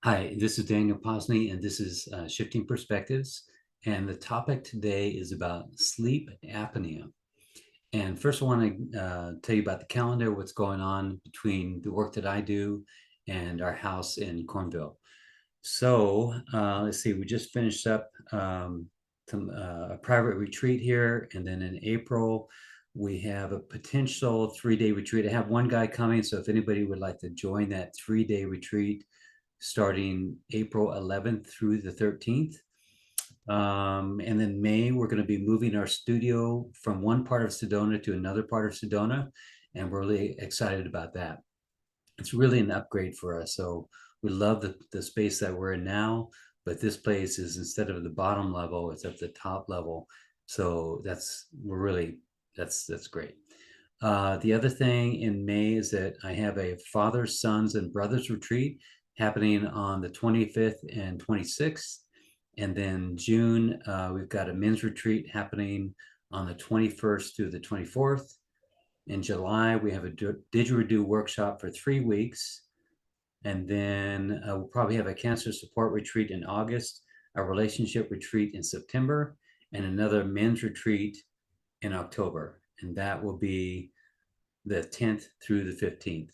Hi, this is Daniel Posney, and this is Shifting Perspectives. And the topic today is about sleep apnea. And first, I want to tell you about the calendar, what's going on between the work that I do and our house in Cornville. So, let's see, we just finished up a private retreat here. And then in April, we have a potential 3-day retreat. I have one guy coming. So, if anybody would like to join that 3-day retreat, starting April 11th through the 13th. And then May, we're going to be moving our studio from one part of Sedona to another part of Sedona. And we're really excited about that. It's really an upgrade for us. So we love the space that we're in now, but this place is, instead of the bottom level, it's at the top level. So that's great. The other thing in May is that I have a fathers, sons, and brothers retreat happening on the 25th and 26th. And then June, we've got a men's retreat happening on the 21st through the 24th. In July, we have a didgeridoo workshop for 3 weeks. And then we'll probably have a cancer support retreat in August, a relationship retreat in September, and another men's retreat in October. And that will be the 10th through the 15th.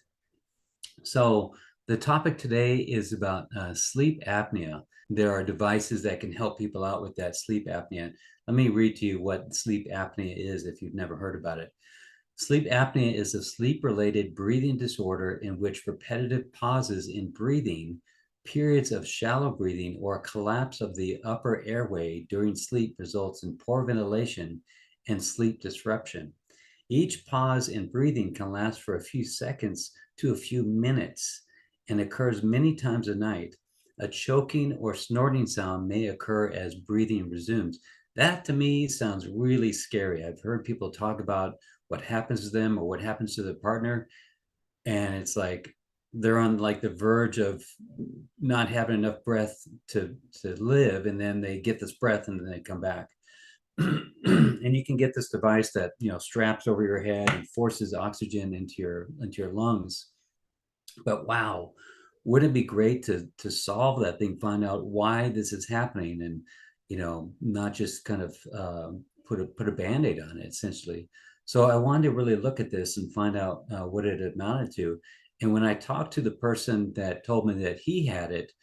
So the topic today is about sleep apnea. There are devices that can help people out with that sleep apnea. Let me read to you what sleep apnea is if you've never heard about it. Sleep apnea is a sleep-related breathing disorder in which repetitive pauses in breathing, periods of shallow breathing, or collapse of the upper airway during sleep results in poor ventilation and sleep disruption. Each pause in breathing can last for a few seconds to a few minutes and occurs many times a night. A choking or snorting sound may occur as breathing resumes. That to me sounds really scary. I've heard people talk about what happens to them or what happens to their partner, and it's like they're on like the verge of not having enough breath to live, and then they get this breath and then they come back. And you can get this device that straps over your head and forces oxygen into your lungs. But wow, wouldn't it be great to solve that thing, find out why this is happening, and not just kind of put a band-aid on it essentially. So I wanted to really look at this and find out what it amounted to. And when I talked to the person that told me that he had it,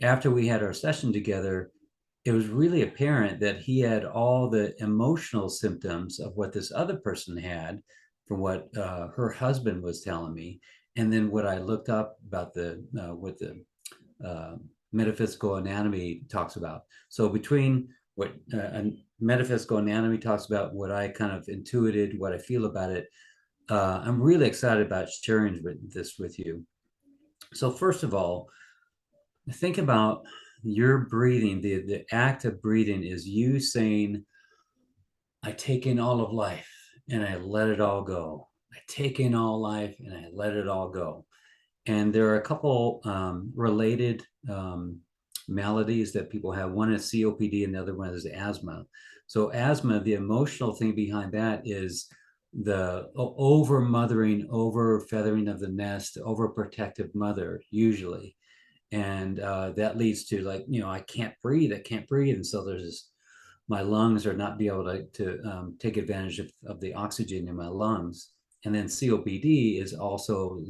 after we had our session together, it was really apparent that he had all the emotional symptoms of what this other person had, from what her husband was telling me, and then what I looked up about what the uh, metaphysical anatomy talks about. So between what metaphysical anatomy talks about, what I kind of intuited, what I feel about it, I'm really excited about sharing this with you. So first of all, think about your breathing. The act of breathing is you saying, I take in all of life and I let it all go. I take in all life and I let it all go. And there are a couple related maladies that people have. One is COPD and the other one is asthma. So asthma, the emotional thing behind that is the over mothering, over feathering of the nest, overprotective mother usually. And that leads to, like, I can't breathe, and so there's this, my lungs are not be able to take advantage of the oxygen in my lungs. And then COPD is also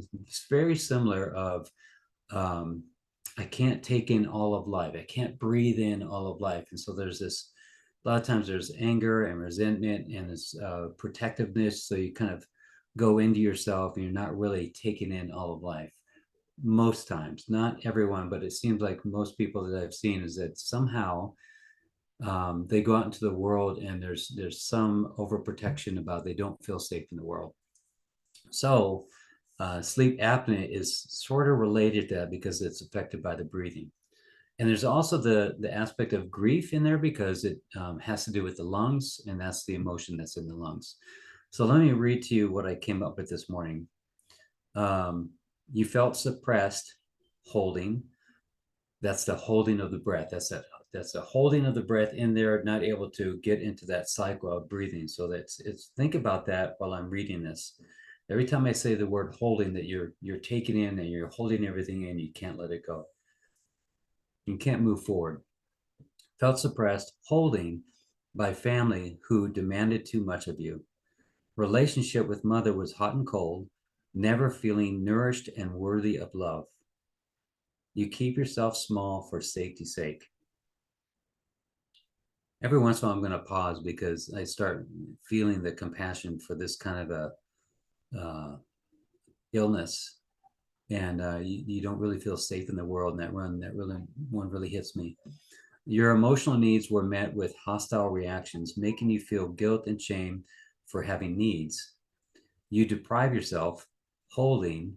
very similar of um, I can't take in all of life, I can't breathe in all of life. And so there's this, a lot of times there's anger and resentment and this protectiveness, so you kind of go into yourself and you're not really taking in all of life most times. Not everyone, but it seems like most people that I've seen is that somehow they go out into the world and there's some overprotection about they don't feel safe in the world. So sleep apnea is sort of related to that because it's affected by the breathing. And there's also the aspect of grief in there because it has to do with the lungs, and that's the emotion that's in the lungs. So let me read to you what I came up with this morning. You felt suppressed holding. That's the holding of the breath. That's the holding of the breath in there, not able to get into that cycle of breathing. So it's think about that while I'm reading this. Every time I say the word holding, that you're taking in and you're holding everything in, you can't let it go. You can't move forward. Felt suppressed, holding by family who demanded too much of you. Relationship with mother was hot and cold, never feeling nourished and worthy of love. You keep yourself small for safety's sake. Every once in a while, I'm going to pause because I start feeling the compassion for this kind of a illness, and you don't really feel safe in the world. And that one really hits me. Your emotional needs were met with hostile reactions, making you feel guilt and shame for having needs. You deprive yourself, holding,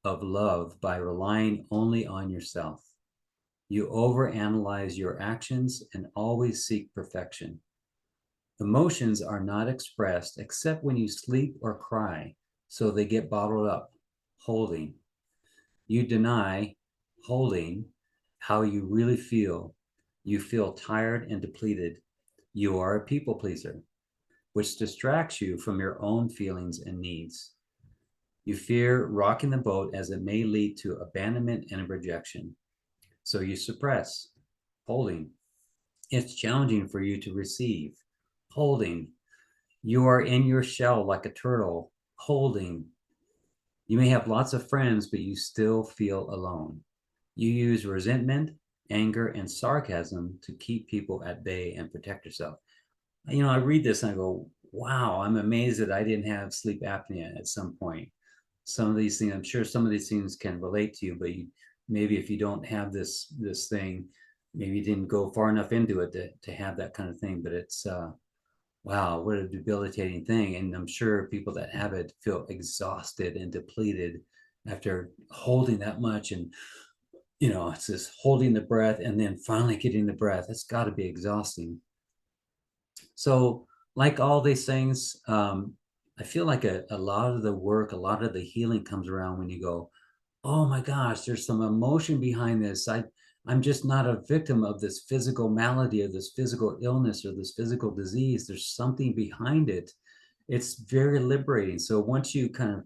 of love by relying only on yourself. You overanalyze your actions and always seek perfection. Emotions are not expressed except when you sleep or cry, so they get bottled up, holding. You deny, holding, how you really feel. You feel tired and depleted. You are a people pleaser, which distracts you from your own feelings and needs. You fear rocking the boat as it may lead to abandonment and rejection. So you suppress, holding. It's challenging for you to receive, holding. You are in your shell like a turtle, holding. You may have lots of friends, but you still feel alone. You use resentment, anger, and sarcasm to keep people at bay and protect yourself. I read this and I go, wow, I'm amazed that I didn't have sleep apnea at some point. Some of these things, I'm sure some of these things can relate to you, but maybe if you don't have this thing, maybe you didn't go far enough into it to have that kind of thing. But it's wow, what a debilitating thing. And I'm sure people that have it feel exhausted and depleted after holding that much. And it's just holding the breath and then finally getting the breath. It's got to be exhausting. So, like all these things, I feel like a lot of the work, a lot of the healing comes around when you go, oh my gosh, there's some emotion behind this. I'm just not a victim of this physical malady or this physical illness or this physical disease. There's something behind it. It's very liberating. So once you kind of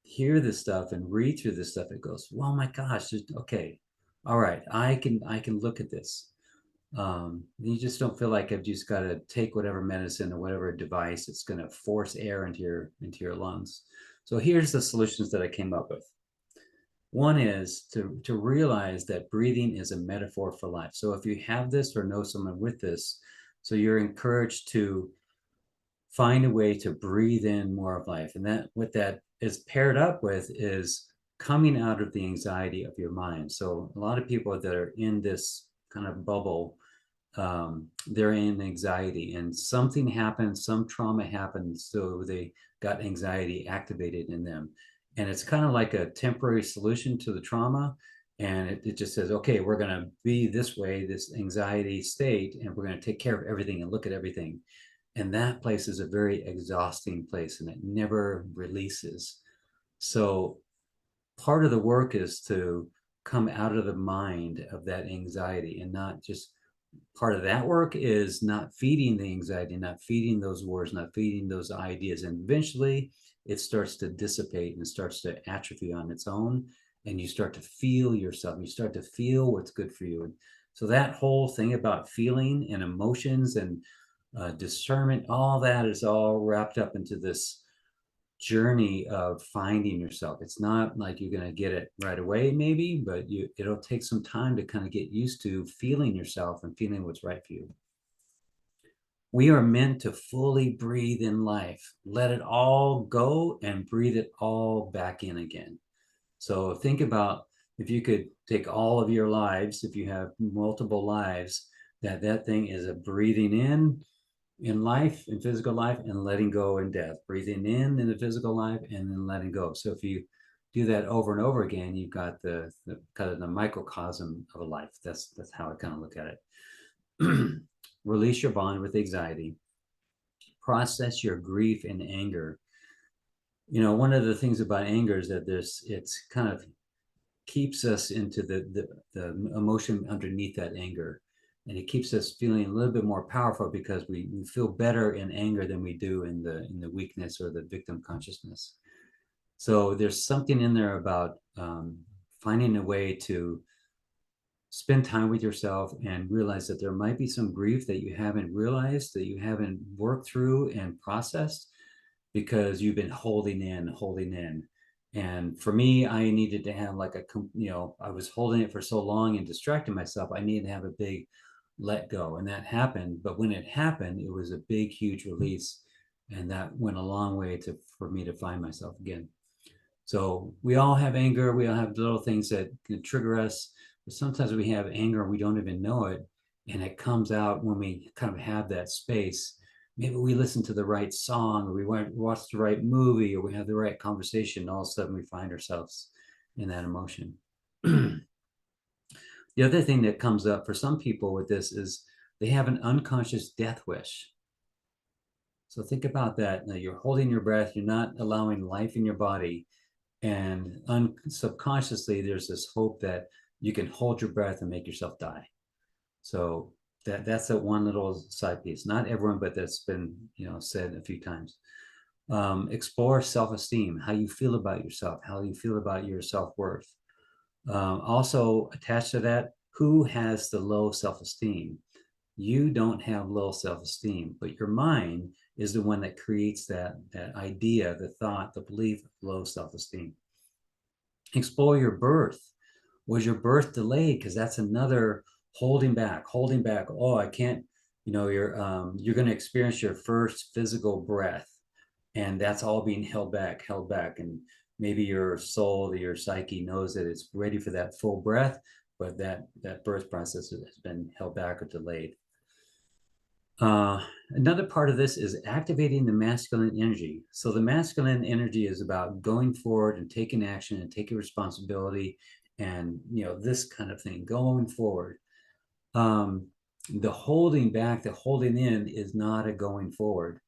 hear this stuff and read through this stuff, it goes, well, my gosh, okay, all right, I can look at this. You just don't feel like I've just got to take whatever medicine or whatever device it's going to force air into your lungs. So here's the solutions that I came up with. One is to realize that breathing is a metaphor for life. So if you have this or know someone with this, so you're encouraged to find a way to breathe in more of life. And that what that is paired up with is coming out of the anxiety of your mind. So a lot of people that are in this kind of bubble, they're in anxiety and something happened, some trauma happened, so they got anxiety activated in them. And it's kind of like a temporary solution to the trauma. And it just says, okay, we're going to be this way, this anxiety state, and we're going to take care of everything and look at everything. And that place is a very exhausting place and it never releases. So part of the work is to come out of the mind of that anxiety and not just part of that work is not feeding the anxiety, not feeding those words, not feeding those ideas. And eventually it starts to dissipate and it starts to atrophy on its own. And you start to feel yourself, you start to feel what's good for you. And so that whole thing about feeling and emotions and discernment, all that is all wrapped up into this journey of finding yourself. It's not like you're going to get it right away, maybe, but it'll take some time to kind of get used to feeling yourself and feeling what's right for you. We are meant to fully breathe in life, let it all go and breathe it all back in again. So think about if you could take all of your lives, if you have multiple lives, that thing is a breathing in life, in physical life, and letting go in death. Breathing in the physical life and then letting go. So if you do that over and over again, you've got the kind of the microcosm of a life. That's how I kind of look at it. Release your bond with anxiety. Process your grief and anger. One of the things about anger is that it's kind of keeps us into the emotion underneath that anger. And it keeps us feeling a little bit more powerful because we feel better in anger than we do in the weakness or the victim consciousness. So there's something in there about finding a way to spend time with yourself and realize that there might be some grief that you haven't realized, that you haven't worked through and processed because you've been holding in. And for me, I needed to have like I was holding it for so long and distracting myself. I needed to have a big let go. And that happened. But when it happened, it was a big, huge release. And that went a long way for me to find myself again. So we all have anger. We all have little things that can trigger us. But sometimes we have anger, we don't even know it. And it comes out when we kind of have that space. Maybe we listen to the right song, or we watch the right movie, or we have the right conversation. All of a sudden, we find ourselves in that emotion. The other thing that comes up for some people with this is they have an unconscious death wish. So think about that. Now you're holding your breath, you're not allowing life in your body, and subconsciously there's this hope that you can hold your breath and make yourself die. So that's a one little side piece. Not everyone, but that's been said a few times. Explore self-esteem, how you feel about yourself, how you feel about your self-worth. Also attached to that, who has the low self-esteem? You don't have low self-esteem, but your mind is the one that creates that idea, the thought, the belief of low self-esteem. Explore your birth. Was your birth delayed? Because that's another holding back. Oh, I can't. You're going to experience your first physical breath, and that's all being held back, and maybe your soul, your psyche knows that it's ready for that full breath, but that birth process has been held back or delayed. Another part of this is activating the masculine energy. So the masculine energy is about going forward and taking action and taking responsibility, and this kind of thing, going forward. The holding back, the holding in is not a going forward,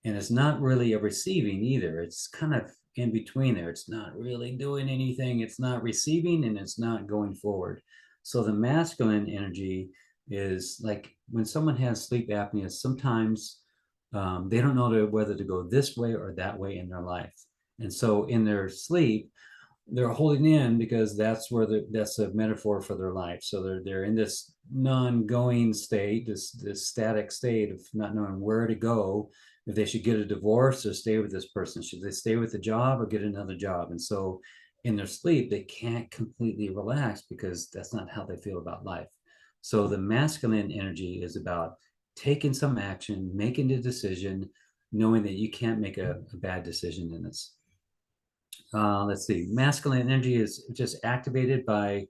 and it's not really a receiving either. It's kind of in between there. It's not really doing anything. It's not receiving, and it's not going forward. So the masculine energy is like when someone has sleep apnea, sometimes they don't know whether to go this way or that way in their life. And so in their sleep, they're holding in because that's that's a metaphor for their life. So they're in this non-going state, this static state of not knowing where to go, if they should get a divorce or stay with this person, should they stay with the job or get another job. And so in their sleep, they can't completely relax because that's not how they feel about life. So the masculine energy is about taking some action, making a decision, knowing that you can't make a bad decision in this. Let's see, masculine energy is just activated by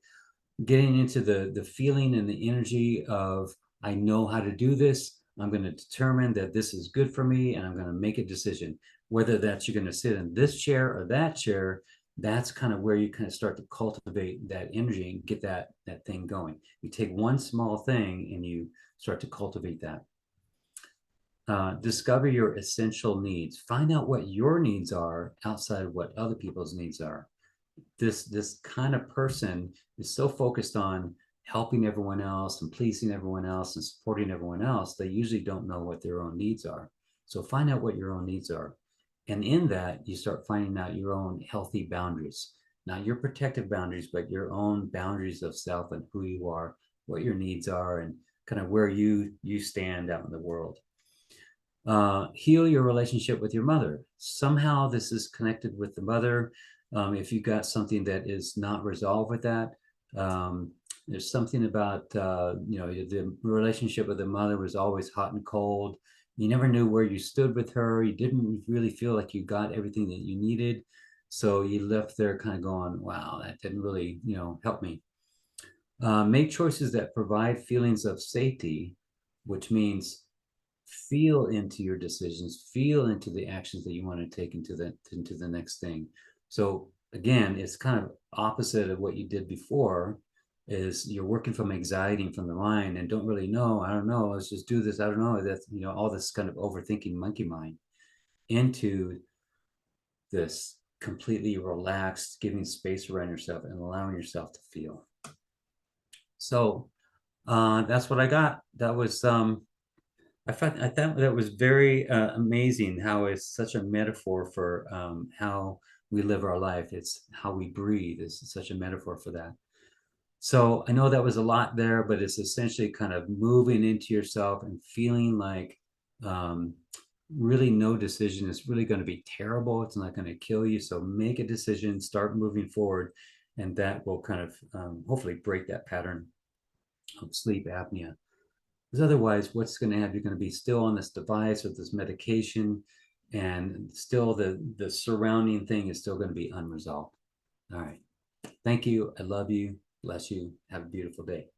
getting into the feeling and the energy of, I know how to do this. I'm going to determine that this is good for me, and I'm going to make a decision. Whether that's you're going to sit in this chair or that chair, that's kind of where you kind of start to cultivate that energy and get that thing going. You take one small thing and you start to cultivate that. Discover your essential needs. Find out what your needs are outside of what other people's needs are. This kind of person is so focused on helping everyone else and pleasing everyone else and supporting everyone else, they usually don't know what their own needs are. So find out what your own needs are. And in that, you start finding out your own healthy boundaries, not your protective boundaries, but your own boundaries of self and who you are, what your needs are, and kind of where you stand out in the world. Heal your relationship with your mother. Somehow this is connected with the mother. If you've got something that is not resolved with that, there's something about, the relationship with the mother was always hot and cold. You never knew where you stood with her. You didn't really feel like you got everything that you needed. So you left there kind of going, wow, that didn't really, help me. Make choices that provide feelings of safety, which means feel into your decisions, feel into the actions that you want to take into the next thing. So again, it's kind of opposite of what you did before, is you're working from anxiety and from the mind and don't really know, I don't know, let's just do this, I don't know, that's all this kind of overthinking monkey mind, into this completely relaxed, giving space around yourself and allowing yourself to feel. So that's what I got. That was I thought that was very amazing how it's such a metaphor for how we live our life. It's how we breathe is such a metaphor for that. So I know that was a lot there, but it's essentially kind of moving into yourself and feeling like um, really no decision is really going to be terrible. It's not going to kill you. So make a decision, start moving forward, and that will kind of hopefully break that pattern of sleep apnea. Because otherwise, what's going to have, you're going to be still on this device or this medication, and still the surrounding thing is still going to be unresolved. All right. Thank you. I love you. Bless you. Have a beautiful day.